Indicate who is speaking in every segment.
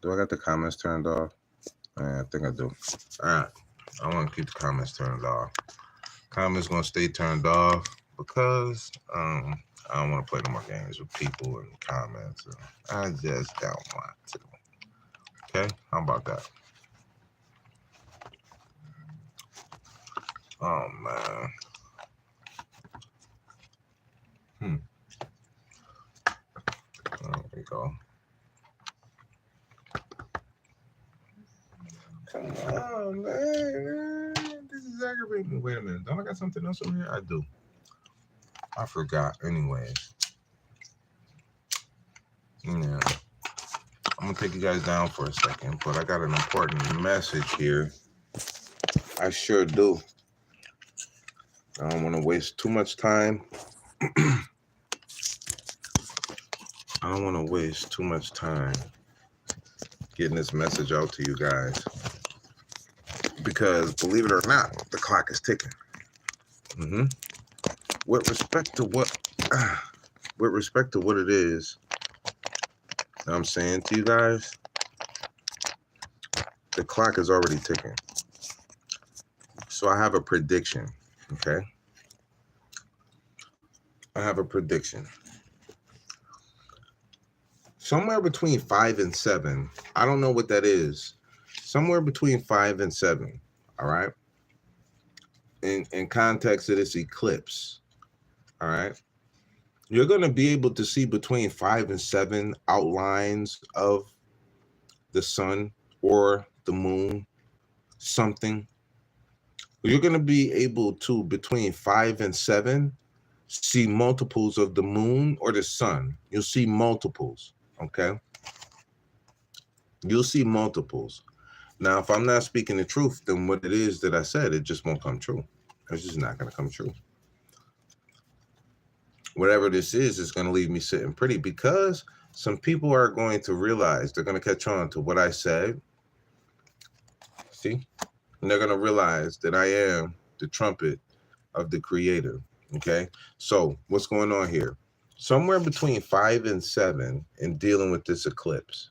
Speaker 1: Do I got the comments turned off? I think I do. All right. I want to keep the comments turned off. Comments going to stay turned off because I don't want to play no more games with people and comments. I just don't want to. Okay? How about that? Oh, man. There we go. Come on, man. This is aggravating me. Wait a minute. Don't I got something else over here? I do. I forgot. Anyways. Yeah. I'm going to take you guys down for a second, but I got an important message here. I sure do. I don't want to waste too much time. I don't want to waste too much time getting this message out to you guys. Because believe it or not, the clock is ticking. With respect to what it is I'm saying to you guys, the clock is already ticking. So I have a prediction, okay? I have a prediction. Somewhere between 5 and 7, I don't know what that is. Somewhere between 5 and 7, all right? In context of this eclipse, all right? You're going to be able to see between 5 and 7 outlines of the sun or the moon, something. You're going to be able to, between 5 and 7, see multiples of the moon or the sun. You'll see multiples, okay? You'll see multiples. Now, if I'm not speaking the truth, then what it is that I said, it just won't come true. It's just not going to come true. Whatever this is going to leave me sitting pretty because some people are going to realize, they're going to catch on to what I said. See? And they're going to realize that I am the trumpet of the creator. Okay? So what's going on here? Somewhere between 5 and 7 in dealing with this eclipse,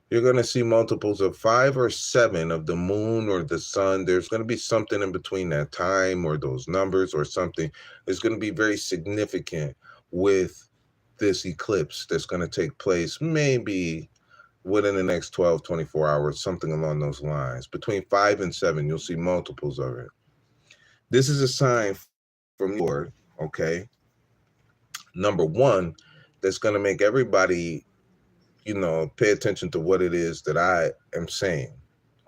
Speaker 1: you're going to see multiples of 5 or 7 of the moon or the sun. There's going to be something in between that time or those numbers or something. It's going to be very significant with this eclipse that's going to take place maybe within the next 12, 24 hours, something along those lines. Between 5 and 7, you'll see multiples of it. This is a sign from the Lord, okay? Number one, that's going to make everybody, pay attention to what it is that I am saying,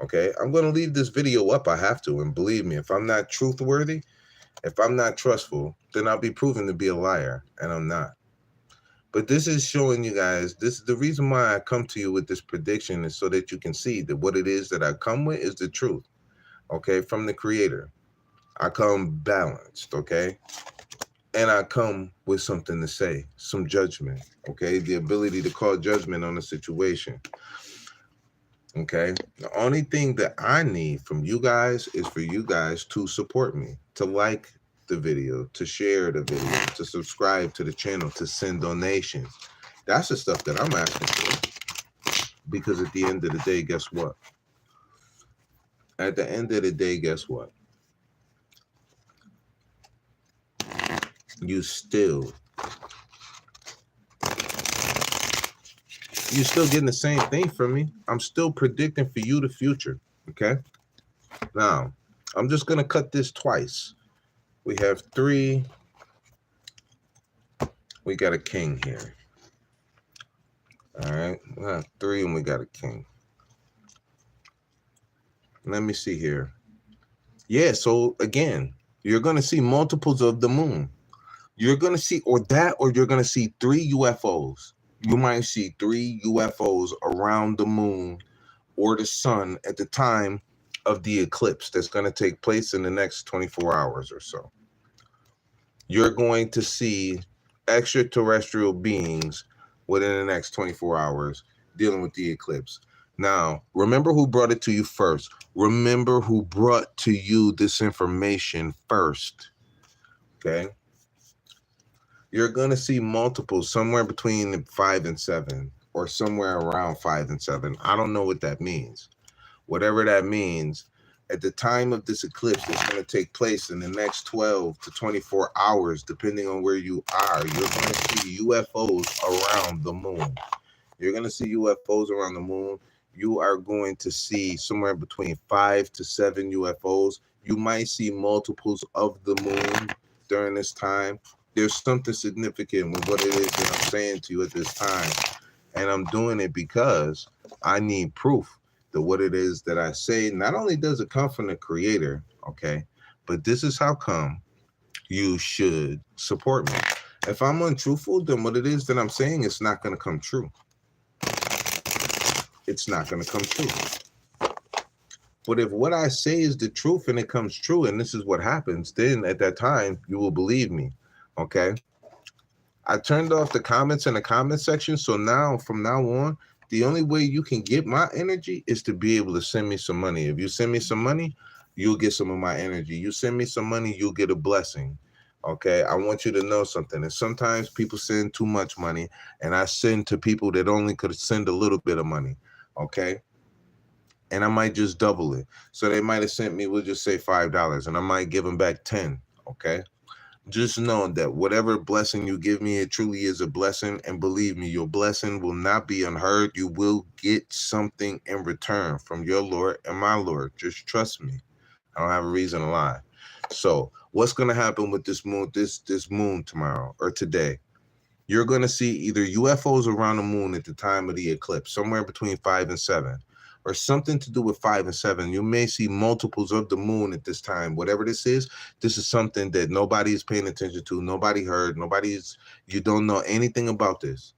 Speaker 1: okay? I'm going to leave this video up. I have to, and believe me, if I'm not truthworthy, if I'm not trustful, then I'll be proven to be a liar, and I'm not. But this is showing you guys, this is the reason why I come to you with this prediction is so that you can see that what it is that I come with is the truth, okay, from the creator. I come balanced, okay? And I come with something to say, some judgment, okay? The ability to call judgment on a situation, okay? The only thing that I need from you guys is for you guys to support me, to like the video, to share the video, to subscribe to the channel, to send donations. That's the stuff that I'm asking for. Because at the end of the day, guess what? At the end of the day, guess what? You're still getting the same thing from me. I'm still predicting for you the future, okay? Now, I'm just going to cut this twice. We have 3. We got a king here. All right, we have 3 and we got a king. Let me see here. Yeah, so again, you're going to see multiples of the moon. You're going to see, or you're going to see 3 UFOs. You might see 3 UFOs around the moon or the sun at the time of the eclipse that's going to take place in the next 24 hours or so. You're going to see extraterrestrial beings within the next 24 hours dealing with the eclipse. Now, remember who brought it to you first. Remember who brought to you this information first, okay? You're going to see multiples somewhere between 5 and 7. or somewhere around 5 and 7. I don't know what that means. Whatever that means, at the time of this eclipse that's going to take place in the next 12 to 24 hours, depending on where you are, you're going to see UFOs around the moon. You're going to see UFOs around the moon. You are going to see somewhere between 5 to 7 UFOs. You might see multiples of the moon during this time. There's something significant with what it is that I'm saying to you at this time. And I'm doing it because I need proof that what it is that I say, not only does it come from the creator, okay, but this is how come you should support me. If I'm untruthful, then what it is that I'm saying is not going to come true. It's not going to come true. But if what I say is the truth and it comes true, and this is what happens, then at that time, you will believe me, okay? I turned off the comments in the comment section, so now, from now on, the only way you can get my energy is to be able to send me some money. If you send me some money, you'll get some of my energy. You send me some money, you'll get a blessing. Okay, I want you to know something. And sometimes people send too much money, and I send to people that only could send a little bit of money. Okay, and I might just double it. So they might have sent me, we'll just say $5, and I might give them back 10. Okay, just know that whatever blessing you give me, it truly is a blessing. And believe me, your blessing will not be unheard. You will get something in return from your Lord and my Lord. Just trust me. I don't have a reason to lie. So what's going to happen with this moon, this moon tomorrow or today? You're going to see either UFOs around the moon at the time of the eclipse, somewhere between 5 and 7, or something to do with 5 and 7. You may see multiples of the moon at this time. Whatever this is something that nobody is paying attention to. Nobody heard. You don't know anything about this.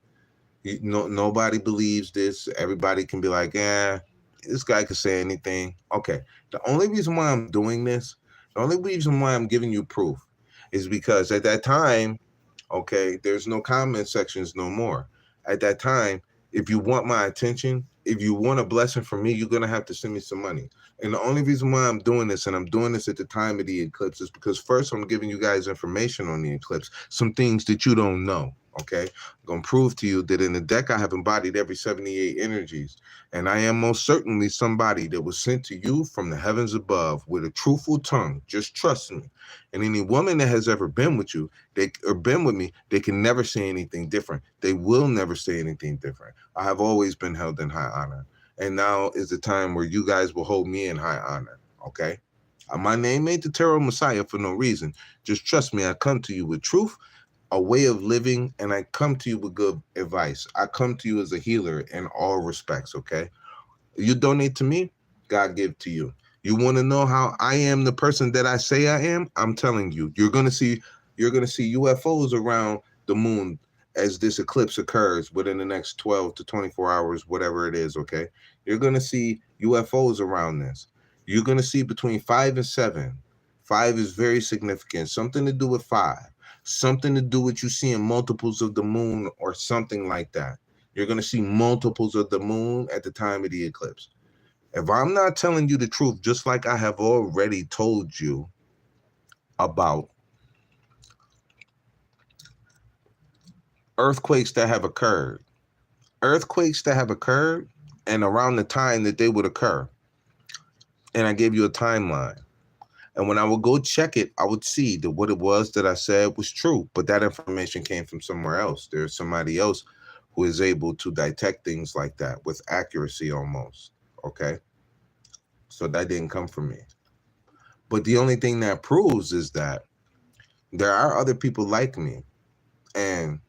Speaker 1: Nobody believes this. Everybody can be like, yeah, this guy could say anything. Okay. The only reason why I'm doing this, the only reason why I'm giving you proof is because at that time, okay, there's no comment sections no more. At that time, if you want my attention, if you want a blessing from me, you're going to have to send me some money. And the only reason why I'm doing this, and I'm doing this at the time of the eclipse, is because first I'm giving you guys information on the eclipse, some things that you don't know. Okay, I'm going to prove to you that in the deck I have embodied every 78 energies, and I am most certainly somebody that was sent to you from the heavens above with a truthful tongue. Just trust me. And any woman that has ever been with you, been with me, they can never say anything different. They will never say anything different. I have always been held in high honor, and now is the time where you guys will hold me in high honor. Okay, my name ain't the Tarot Messiah for no reason. Just trust me. I come to you with truth, a way of living, and I come to you with good advice. I come to you as a healer in all respects, okay? You donate to me, God give to you. You want to know how I am the person that I say I am? I'm telling you, you're going to see UFOs around the moon as this eclipse occurs within the next 12 to 24 hours, whatever it is, okay? You're going to see UFOs around this. You're going to see between 5 and 7. 5 is very significant. Something to do with 5. Something to do with you seeing multiples of the moon or something like that. You're going to see multiples of the moon at the time of the eclipse. If I'm not telling you the truth, just like I have already told you about earthquakes that have occurred, and around the time that they would occur, and I gave you a timeline. And when I would go check it, I would see that what it was that I said was true, but that information came from somewhere else. There's somebody else who is able to detect things like that with accuracy almost, okay? So that didn't come from me. But the only thing that proves is that there are other people like me, and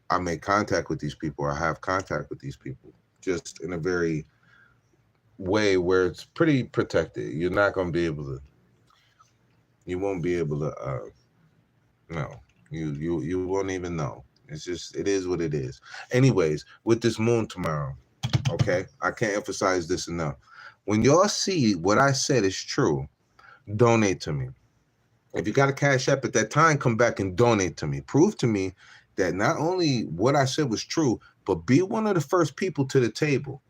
Speaker 1: I make contact with these people. I have contact with these people just in a very way where it's pretty protected. You're not going to be able to, you won't be able to, no, you won't even know. It's just, it is what it is. Anyways, with this moon tomorrow, okay, I can't emphasize this enough. When y'all see what I said is true, donate to me. If you got a Cash App at that time, come back and donate to me. Prove to me that not only what I said was true, but be one of the first people to the table.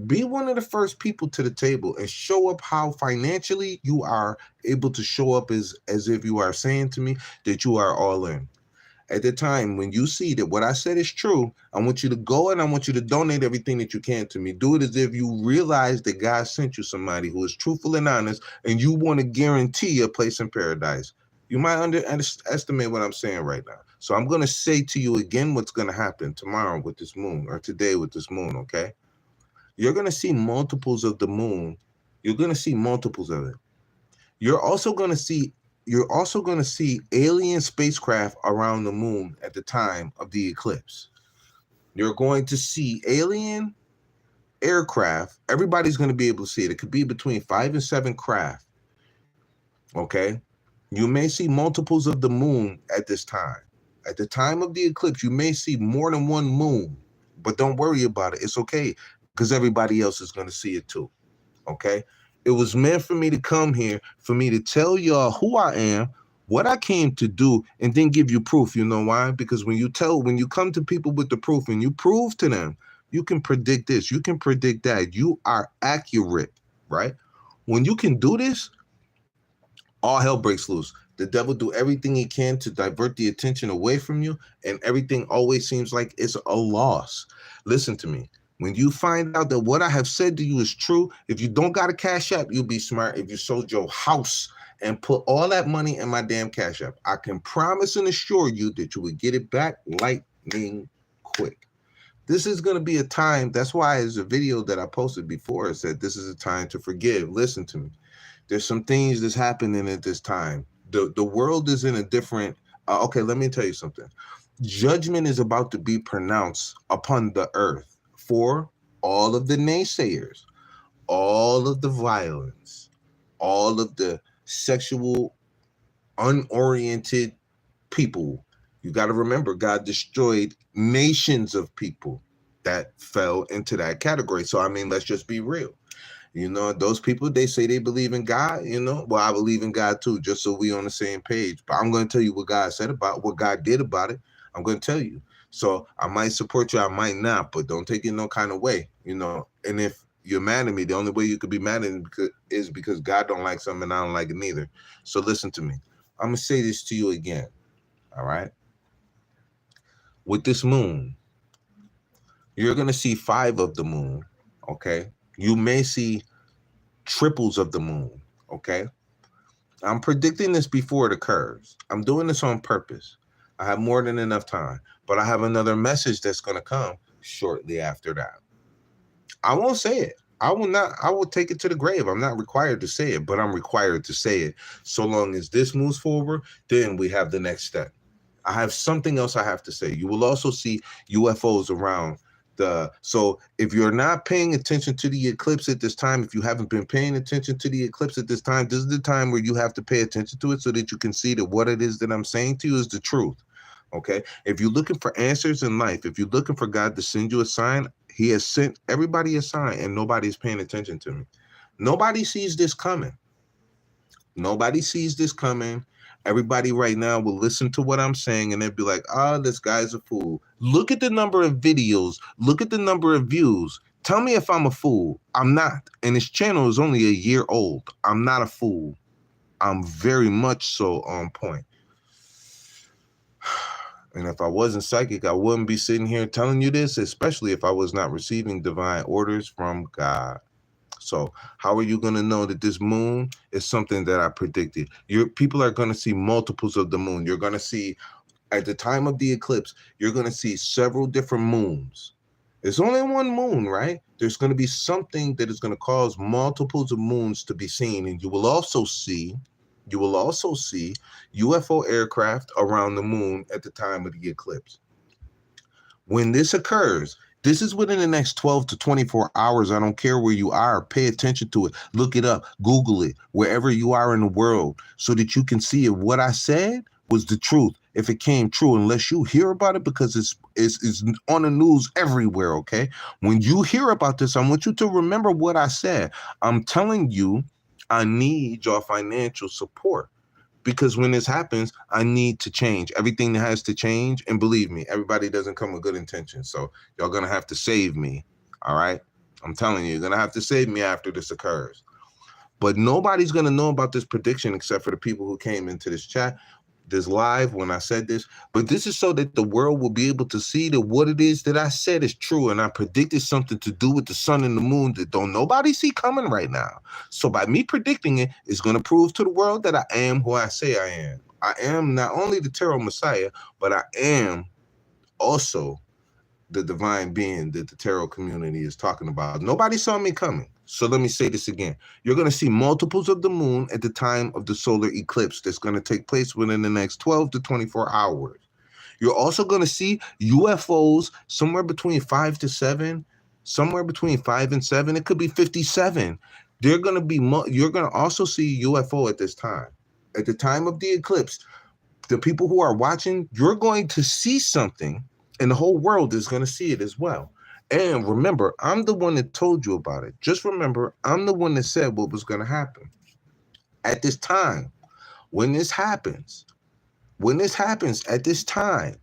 Speaker 1: Be one of the first people to the table and show up how financially you are able to show up as if you are saying to me that you are all in. At the time when you see that what I said is true, I want you to go and I want you to donate everything that you can to me. Do it as if you realize that God sent you somebody who is truthful and honest, and you want to guarantee a place in paradise. You might underestimate what I'm saying right now. So I'm going to say to you again what's going to happen tomorrow with this moon, or today with this moon, okay? You're going to see multiples of the moon. You're going to see multiples of it. You're also going to see alien spacecraft around the moon at the time of the eclipse. You're going to see alien aircraft. Everybody's going to be able to see it. It could be between 5 and 7 craft. Okay? You may see multiples of the moon at this time. At the time of the eclipse, you may see more than one moon, but don't worry about it. It's okay, because everybody else is going to see it too. Okay? It was meant for me to come here, for me to tell y'all who I am, what I came to do, and then give you proof. You know why? Because when you come to people with the proof and you prove to them, you can predict this, you can predict that, you are accurate, right? When you can do this, all hell breaks loose. The devil do everything he can to divert the attention away from you, and everything always seems like it's a loss. Listen to me. When you find out that what I have said to you is true, if you don't got a Cash App, you'll be smart if you sold your house and put all that money in my damn Cash App. I can promise and assure you that you will get it back lightning quick. This is going to be a time. That's why there's a video that I posted before. It said this is a time to forgive. Listen to me. There's some things that's happening at this time. The world is in a different, okay, let me tell you something. Judgment is about to be pronounced upon the earth for all of the naysayers, all of the violence, all of the sexual, unoriented people. You got to remember, God destroyed nations of people that fell into that category. So, I mean, let's just be real. You know, those people, they say they believe in God, you know, well, I believe in God too, just so we on the same page. But I'm going to tell you what God said about what God did about it. I'm going to tell you. So I might support you, I might not, but don't take it no kind of way, you know. And if you're mad at me, the only way you could be mad at me is because God don't like something and I don't like it neither. So listen to me. I'm going to say this to you again, all right? With this moon, you're going to see 5 of the moon, okay? You may see triples of the moon, okay? I'm predicting this before it occurs. I'm doing this on purpose. I have more than enough time, but I have another message that's going to come shortly after that. I won't say it. I will take it to the grave. I'm not required to say it, but I'm required to say it. So long as this moves forward, then we have the next step. I have something else I have to say. You will also see UFOs around so if you're not paying attention to the eclipse at this time, if you haven't been paying attention to the eclipse at this time, this is the time where you have to pay attention to it so that you can see that what it is that I'm saying to you is the truth. Okay. If you're looking for answers in life, if you're looking for God to send you a sign, he has sent everybody a sign and nobody's paying attention to me. Nobody sees this coming. Nobody sees this coming. Everybody right now will listen to what I'm saying and they'll be like, oh, this guy's a fool. Look at the number of videos. Look at the number of views. Tell me if I'm a fool. I'm not. And his channel is only a year old. I'm not a fool. I'm very much so on point. And if I wasn't psychic, I wouldn't be sitting here telling you this, especially if I was not receiving divine orders from God. So how are you going to know that this moon is something that I predicted? People are going to see multiples of the moon. You're going to see, at the time of the eclipse, you're going to see several different moons. It's only one moon, right? There's going to be something that is going to cause multiples of moons to be seen. And you will also see UFO aircraft around the moon at the time of the eclipse. When this occurs, this is within the next 12 to 24 hours. I don't care where you are. Pay attention to it. Look it up. Google it. Wherever you are in the world so that you can see if what I said was the truth. If it came true, unless you hear about it because it's on the news everywhere, okay? When you hear about this, I want you to remember what I said. I'm telling you, I need your financial support. Because when this happens, I need to change. Everything has to change. And believe me, everybody doesn't come with good intentions. So y'all going to have to save me. All right. I'm telling you, you're going to have to save me after this occurs. But nobody's going to know about this prediction except for the people who came into this chat. this live when I said this, but this is so that the world will be able to see that what it is that I said is true, and I predicted something to do with the sun and the moon that don't nobody see coming right now. So by me predicting it, it's going to prove to the world that I am who I say I am. I am not only the Tarot Messiah, but I am also the divine being that the tarot community is talking about. Nobody saw me coming. So let me say this again. You're going to see multiples of the moon at the time of the solar eclipse that's going to take place within the next 12 to 24 hours. You're also going to see UFOs somewhere between 5 to 7, somewhere between 5 and 7. It could be 57. They're going to be, you're going to also see UFO at this time. At the time of the eclipse, the people who are watching, you're going to see something, and the whole world is going to see it as well. And remember, I'm the one that told you about it. Just remember, I'm the one that said what was going to happen. At this time, when this happens at this time,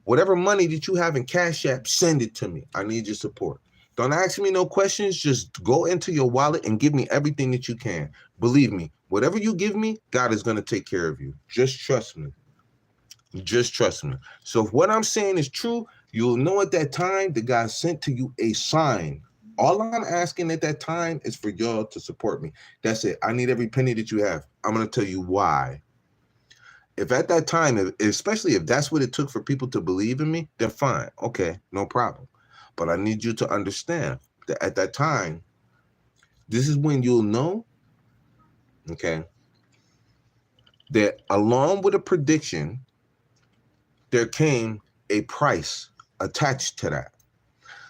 Speaker 1: whatever money that you have in Cash App, send it to me. I need your support. Don't ask me no questions. Just go into your wallet and give me everything that you can. Believe me, whatever you give me, God is going to take care of you. Just trust me. Just trust me. So if what I'm saying is true, you'll know at that time that God sent to you a sign. All I'm asking at that time is for y'all to support me. That's it. I need every penny that you have. I'm going to tell you why. If at that time, especially if that's what it took for people to believe in me, then fine. Okay, no problem. But I need you to understand that at that time, this is when you'll know, okay, that along with a prediction, there came a price attached to that.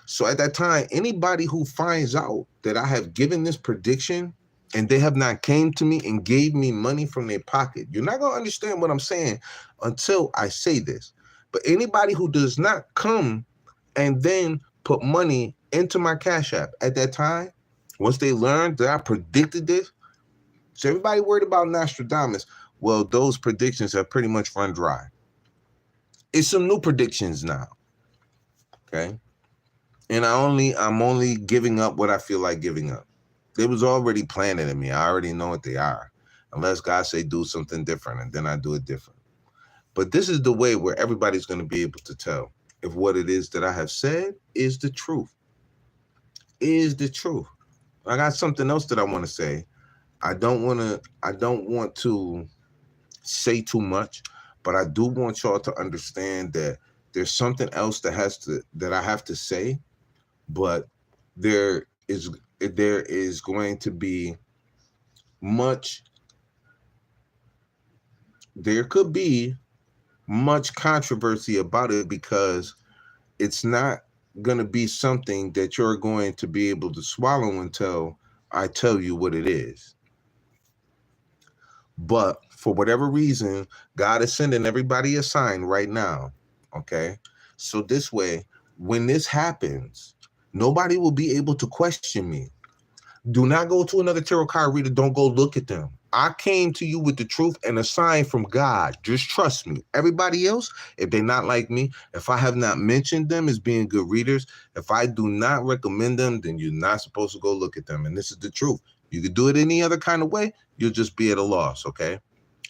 Speaker 1: So at that time, anybody who finds out that I have given this prediction and they have not came to me and gave me money from their pocket, you're not going to understand what I'm saying until I say this. But anybody who does not come and then put money into my Cash App at that time, once they learned that I predicted this, so everybody worried about Nostradamus, well, those predictions have pretty much run dry. It's some new predictions now, okay? And I'm only giving up what I feel like giving up. It was already planted in me. I already know what they are. Unless God say do something different, and then I do it different. But this is the way where everybody's going to be able to tell if what it is that I have said is the truth. Is the truth. I got something else that I want to say. I don't want to say too much, but I do want y'all to understand that there's something else that I have to say, but there is going to be there could be much controversy about it because it's not going to be something that you're going to be able to swallow until I tell you what it is. But for whatever reason, God is sending everybody a sign right now, okay? So this way, when this happens, nobody will be able to question me. Do not go to another tarot card reader. Don't go look at them. I came to you with the truth and a sign from God. Just trust me. Everybody else, if they're not like me, if I have not mentioned them as being good readers, if I do not recommend them, then you're not supposed to go look at them. And this is the truth. You could do it any other kind of way. You'll just be at a loss, okay?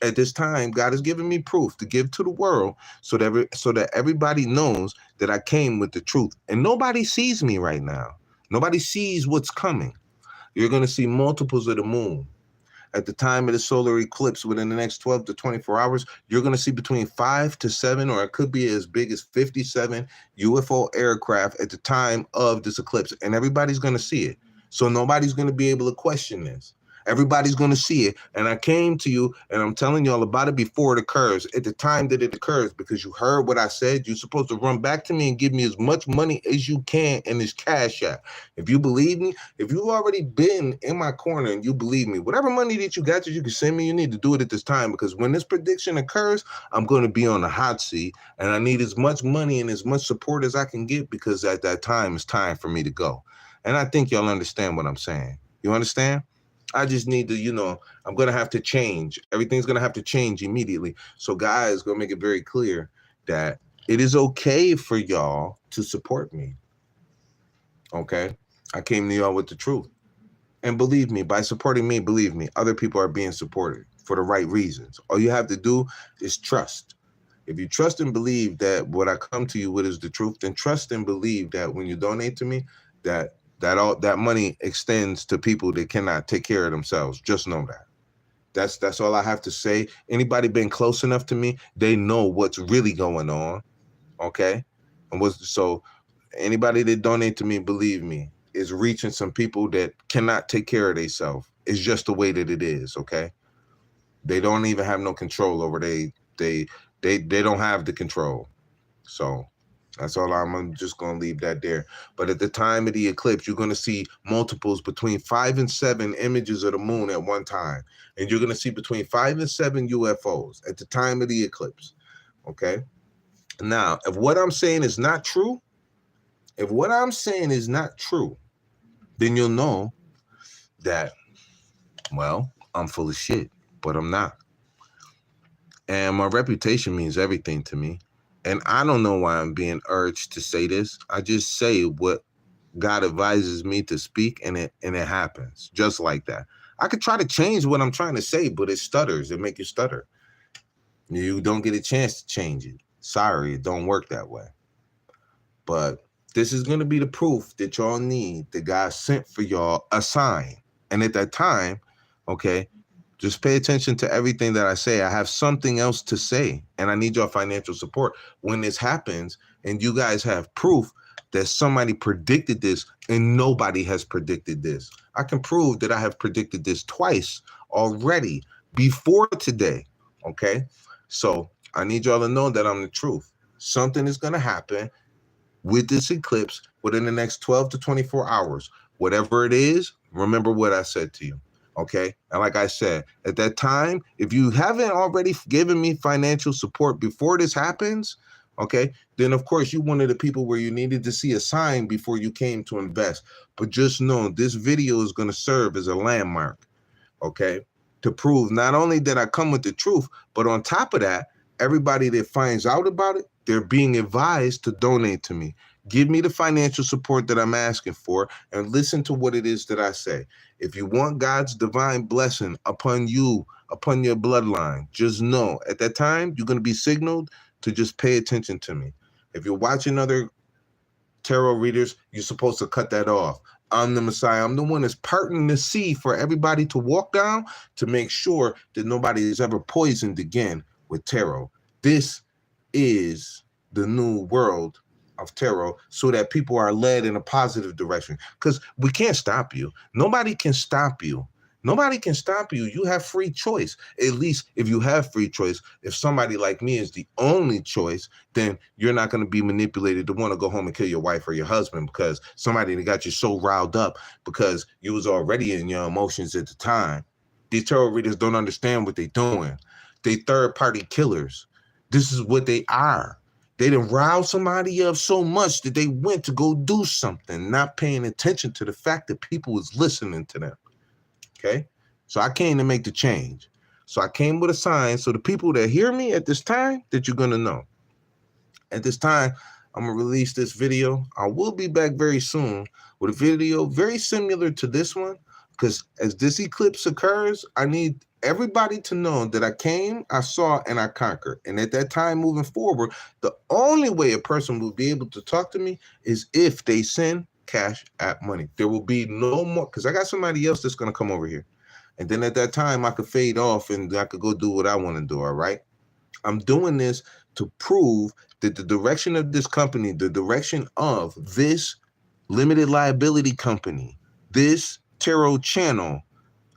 Speaker 1: At this time, God has given me proof to give to the world so that everybody knows that I came with the truth. And nobody sees me right now. Nobody sees what's coming. You're going to see multiples of the moon. At the time of the solar eclipse, within the next 12 to 24 hours, you're going to see between 5 to 7, or it could be as big as 57 UFO aircraft at the time of this eclipse. And everybody's going to see it. So nobody's going to be able to question this. Everybody's going to see it. And I came to you and I'm telling y'all about it before it occurs, at the time that it occurs, because you heard what I said. You're supposed to run back to me and give me as much money as you can in this Cash App. If you believe me, if you've already been in my corner and you believe me, whatever money that you got that you can send me, you need to do it at this time, because when this prediction occurs, I'm going to be on the hot seat and I need as much money and as much support as I can get, because at that time it's time for me to go. And I think y'all understand what I'm saying. You understand? I just need to, I'm going to have to change. Everything's going to have to change immediately. So guys, going to make it very clear that it is okay for y'all to support me. Okay? I came to y'all with the truth. And believe me, by supporting me, believe me, other people are being supported. for the right reasons. All you have to do is trust. If you trust and believe that what I come to you with is the truth, then trust and believe that when you donate to me, that money extends to people that cannot take care of themselves. Just know that. That's all I have to say. Anybody been close enough to me, they know what's really going on. Okay? So anybody that donate to me, believe me, is reaching some people that cannot take care of themselves. It's just the way that it is, okay? They don't even have no control over they don't have the control. So that's all. I'm just going to leave that there. But at the time of the eclipse, you're going to see multiples between 5 and 7 images of the moon at one time. And you're going to see between 5 and 7 UFOs at the time of the eclipse. Okay? Now, if what I'm saying is not true, then you'll know that, well, I'm full of shit, but I'm not. And my reputation means everything to me. And I don't know why I'm being urged to say this. I just say what God advises me to speak, and it happens just like that. I could try to change what I'm trying to say, but it stutters. It makes you stutter. You don't get a chance to change it. Sorry, it don't work that way. But this is going to be the proof that y'all need, that God sent for y'all a sign. And at that time, okay, just pay attention to everything that I say. I have something else to say, and I need your financial support. When this happens and you guys have proof that somebody predicted this and nobody has predicted this. I can prove that I have predicted this twice already before today, okay? So I need y'all to know that I'm the truth. Something is going to happen with this eclipse within the next 12 to 24 hours. Whatever it is, remember what I said to you. Okay. And like I said, at that time, if you haven't already given me financial support before this happens, okay, then of course you one of the people where you needed to see a sign before you came to invest. But just know this video is going to serve as a landmark, okay, to prove not only that I come with the truth, but on top of that, everybody that finds out about it, they're being advised to donate to me. Give me the financial support that I'm asking for, and listen to what it is that I say. If you want God's divine blessing upon you, upon your bloodline, just know at that time, you're going to be signaled to just pay attention to me. If you're watching other tarot readers, you're supposed to cut that off. I'm the Messiah. I'm the one that's parting the sea for everybody to walk down to make sure that nobody is ever poisoned again with tarot. This is the new world of tarot, so that people are led in a positive direction, because we can't stop you. Nobody can stop you. Nobody can stop you. You have free choice. At least if you have free choice, if somebody like me is the only choice, then you're not going to be manipulated to want to go home and kill your wife or your husband because somebody that got you so riled up because you was already in your emotions at the time. These tarot readers don't understand what they're doing. They third-party killers. This is what they are. They done riled somebody up so much that they went to go do something, not paying attention to the fact that people was listening to them. Okay? So I came to make the change. So I came with a sign. So the people that hear me at this time, that you're going to know. At this time, I'm going to release this video. I will be back very soon with a video very similar to this one, because as this eclipse occurs, I need everybody to know that I came, I saw, and I conquered. And at that time moving forward, the only way a person will be able to talk to me is if they send Cash App money. There will be no more, because I got somebody else that's going to come over here. And then at that time, I could fade off and I could go do what I want to do, all right? I'm doing this to prove that the direction of this company, the direction of this limited liability company, this tarot channel,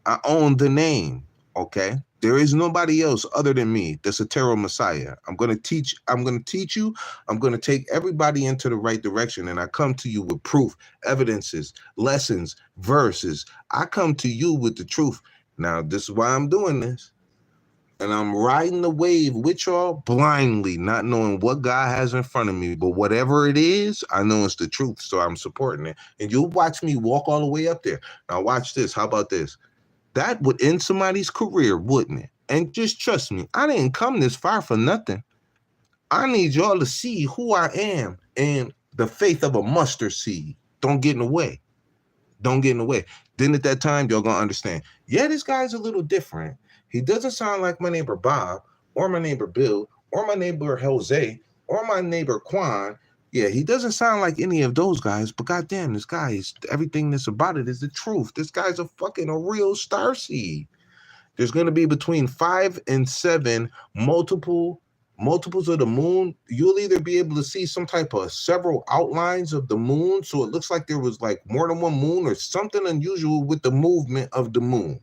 Speaker 1: I own the name, okay? There is nobody else other than me that's a tarot messiah. I'm going to teach you. I'm going to take everybody into the right direction, and I come to you with proof, evidences, lessons, verses. I come to you with the truth. Now, this is why I'm doing this. And I'm riding the wave with y'all blindly, not knowing what God has in front of me. But whatever it is, I know it's the truth, so I'm supporting it. And you'll watch me walk all the way up there. Now watch this. How about this? That would end somebody's career, wouldn't it? And just trust me, I didn't come this far for nothing. I need y'all to see who I am and the faith of a mustard seed. Don't get in the way. Don't get in the way. Then at that time, y'all going to understand, yeah, this guy's a little different. He doesn't sound like my neighbor Bob, or my neighbor Bill, or my neighbor Jose, or my neighbor Quan. Yeah, he doesn't sound like any of those guys, but goddamn, this guy is everything that's about it is the truth. This guy's a real starseed. There's going to be between 5 and 7 multiples of the moon. You'll either be able to see some type of several outlines of the moon, so it looks like there was like more than one moon, or something unusual with the movement of the moon.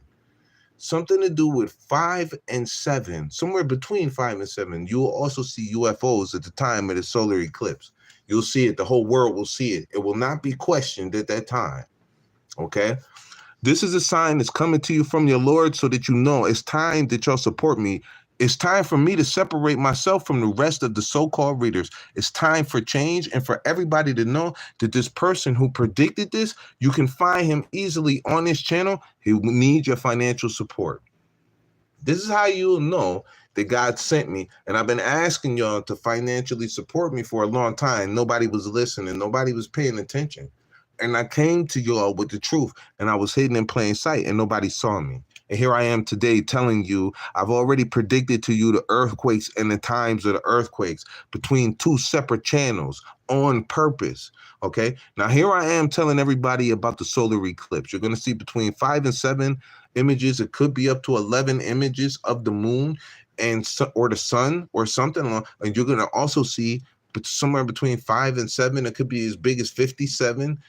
Speaker 1: Something to do with 5 and 7, somewhere between 5 and 7. You'll also see UFOs at the time of the solar eclipse. You'll see it. The whole world will see it. It will not be questioned at that time. Okay? This is a sign that's coming to you from your Lord, so that you know it's time that y'all support me. It's time for me to separate myself from the rest of the so-called readers. It's time for change, and for everybody to know that this person who predicted this, you can find him easily on this channel. He will need your financial support. This is how you'll know that God sent me. And I've been asking y'all to financially support me for a long time. Nobody was listening. Nobody was paying attention. And I came to y'all with the truth, and I was hidden in plain sight, and nobody saw me. And here I am today telling you, I've already predicted to you the earthquakes and the times of the earthquakes between 2 separate channels on purpose. Okay. Now here I am telling everybody about the solar eclipse. You're going to see between 5 and 7 images. It could be up to 11 images of the moon and or the sun or something. And you're going to also see somewhere between 5 and 7. It could be as big as 57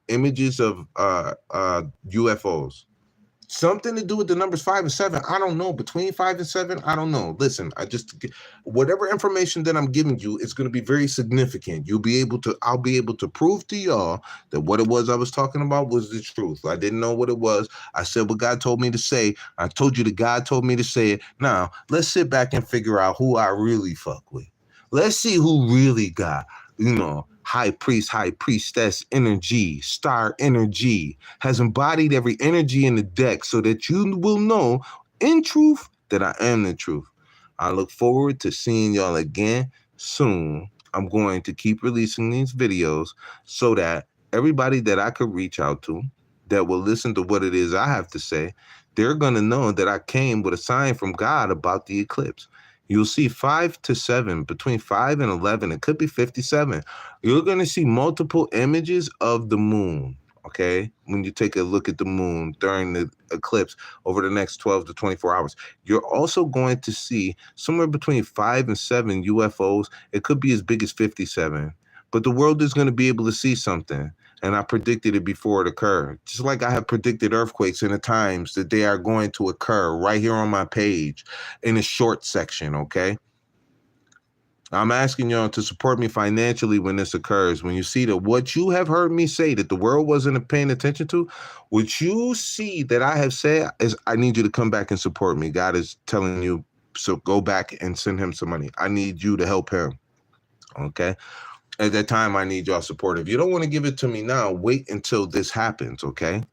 Speaker 1: images of UFOs. Something to do with the numbers 5 and 7. I don't know. Between 5 and 7, I don't know. Listen, whatever information that I'm giving you, it's going to be very significant. I'll be able to prove to y'all that what it was I was talking about was the truth. I didn't know what it was. I said what God told me to say. I told you that God told me to say it. Now, let's sit back and figure out who I really fuck with. Let's see who really got, high priest, high priestess energy, star energy, has embodied every energy in the deck, so that you will know in truth that I am the truth. I look forward to seeing y'all again soon. I'm going to keep releasing these videos so that everybody that I could reach out to that will listen to what it is I have to say, they're going to know that I came with a sign from God about the eclipse. You'll see 5 to 7, between 5 and 11. It could be 57. You're going to see multiple images of the moon, okay? When you take a look at the moon during the eclipse over the next 12 to 24 hours. You're also going to see somewhere between 5 and 7 UFOs. It could be as big as 57. But the world is going to be able to see something. And I predicted it before it occurred. Just like I have predicted earthquakes in the times that they are going to occur right here on my page in a short section, okay? I'm asking y'all to support me financially when this occurs. When you see that what you have heard me say that the world wasn't paying attention to, what you see that I have said is I need you to come back and support me. God is telling you, so go back and send him some money. I need you to help him, okay? At that time, I need y'all support. If you don't want to give it to me now, wait until this happens, okay?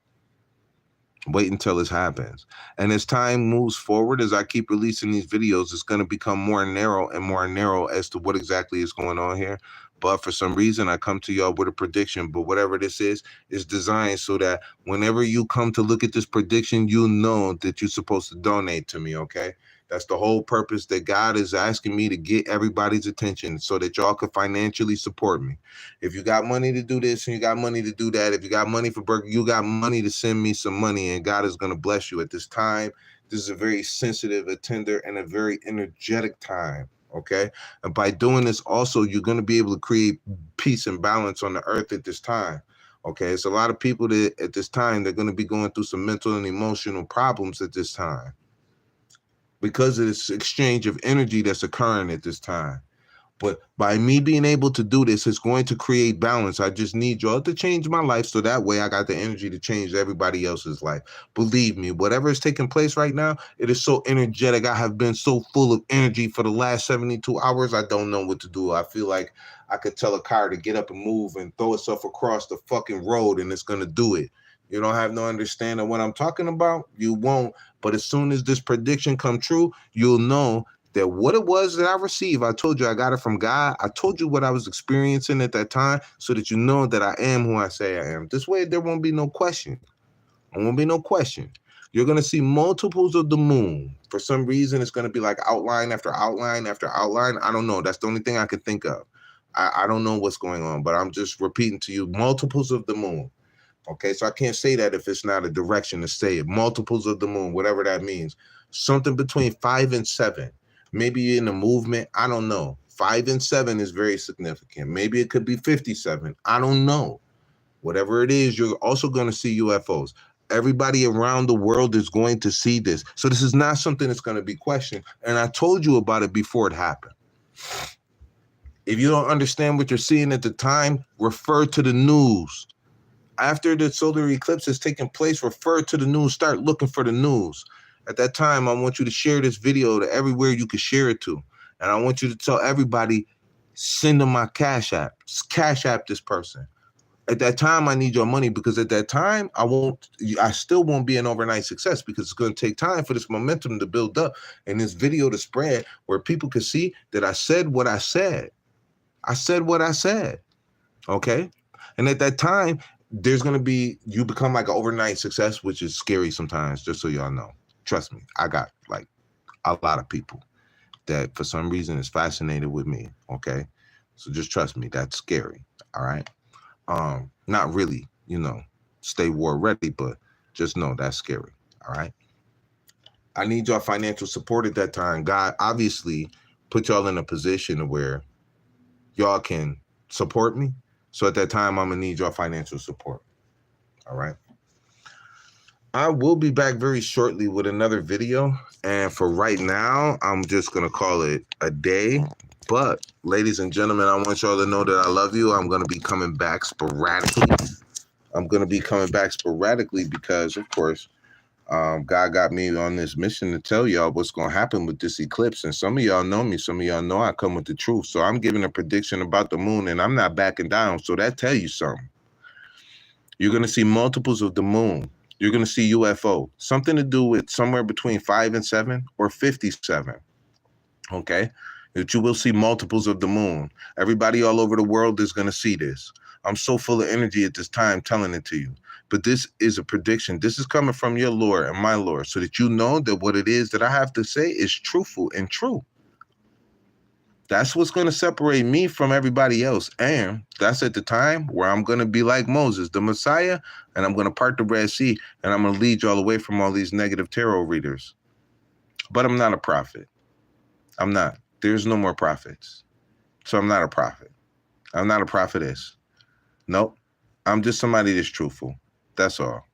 Speaker 1: Wait until this happens. And as time moves forward, as I keep releasing these videos, it's going to become more narrow and more narrow as to what exactly is going on here. But for some reason, I come to y'all with a prediction. But whatever this is designed so that whenever you come to look at this prediction, you know that you're supposed to donate to me, okay? That's the whole purpose that God is asking me to get everybody's attention so that y'all can financially support me. If you got money to do this and you got money to do that, if you got money for burger, you got money to send me some money, and God is going to bless you at this time. This is a very sensitive, a tender, and a very energetic time, okay? And by doing this also, you're going to be able to create peace and balance on the earth at this time. Okay, it's a lot of people that at this time, they're going to be going through some mental and emotional problems at this time, because of this exchange of energy that's occurring at this time. But by me being able to do this, it's going to create balance. I just need y'all to change my life so that way I got the energy to change everybody else's life. Believe me, whatever is taking place right now, it is so energetic. I have been so full of energy for the last 72 hours. I don't know what to do. I feel like I could tell a car to get up and move and throw itself across the fucking road, and it's going to do it. You don't have no understanding what I'm talking about? You won't. But as soon as this prediction come true, you'll know that what it was that I received. I told you I got it from God. I told you what I was experiencing at that time so that you know that I am who I say I am. This way, there won't be no question. There won't be no question. You're going to see multiples of the moon. For some reason, it's going to be like outline after outline after outline. I don't know. That's the only thing I can think of. I don't know what's going on, but I'm just repeating to you, multiples of the moon. Okay, so I can't say that if it's not a direction to say it. Multiples of the moon, whatever that means. Something between 5 and 7. Maybe in a movement, I don't know. 5 and 7 is very significant. Maybe it could be 57. I don't know. Whatever it is, you're also going to see UFOs. Everybody around the world is going to see this. So this is not something that's going to be questioned. And I told you about it before it happened. If you don't understand what you're seeing at the time, refer to the news. After the solar eclipse has taken place, refer to the news. Start looking for the news. At that time, I want you to share this video to everywhere you can share it to. And I want you to tell everybody, send them my Cash App. Cash App this person. At that time, I need your money, because at that time, I still won't be an overnight success, because it's going to take time for this momentum to build up and this video to spread where people can see that I said what I said. I said what I said. Okay. And at that time, there's going to be, you become like an overnight success, which is scary sometimes, just so y'all know. Trust me, I got like a lot of people that for some reason is fascinated with me. Okay. So just trust me, that's scary. All right. Not really, stay war ready, but just know that's scary. All right. I need your financial support at that time. God obviously put y'all in a position where y'all can support me. So at that time, I'm going to need your financial support. All right. I will be back very shortly with another video. And for right now, I'm just going to call it a day. But ladies and gentlemen, I want y'all to know that I love you. I'm going to be coming back sporadically. Because, of course, God got me on this mission to tell y'all what's going to happen with this eclipse. And some of y'all know me. Some of y'all know I come with the truth. So I'm giving a prediction about the moon, and I'm not backing down. So that tell you something. You're going to see multiples of the moon. You're going to see UFO. Something to do with somewhere between 5 and 7 or 57. Okay? That you will see multiples of the moon. Everybody all over the world is going to see this. I'm so full of energy at this time telling it to you. But this is a prediction. This is coming from your Lord and my Lord, so that you know that what it is that I have to say is truthful and true. That's what's going to separate me from everybody else. And that's at the time where I'm going to be like Moses, the Messiah, and I'm going to part the Red Sea, and I'm going to lead y'all away from all these negative tarot readers. But I'm not a prophet. I'm not. There's no more prophets. So I'm not a prophet. I'm not a prophetess. Nope. I'm just somebody that's truthful. That's all.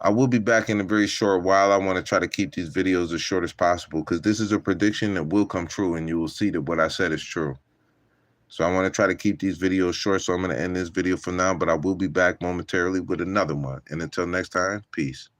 Speaker 1: I will be back in a very short while. I want to try to keep these videos as short as possible, because this is a prediction that will come true, and you will see that what I said is true. So I want to try to keep these videos short, so I'm going to end this video for now, but I will be back momentarily with another one. And until next time, peace.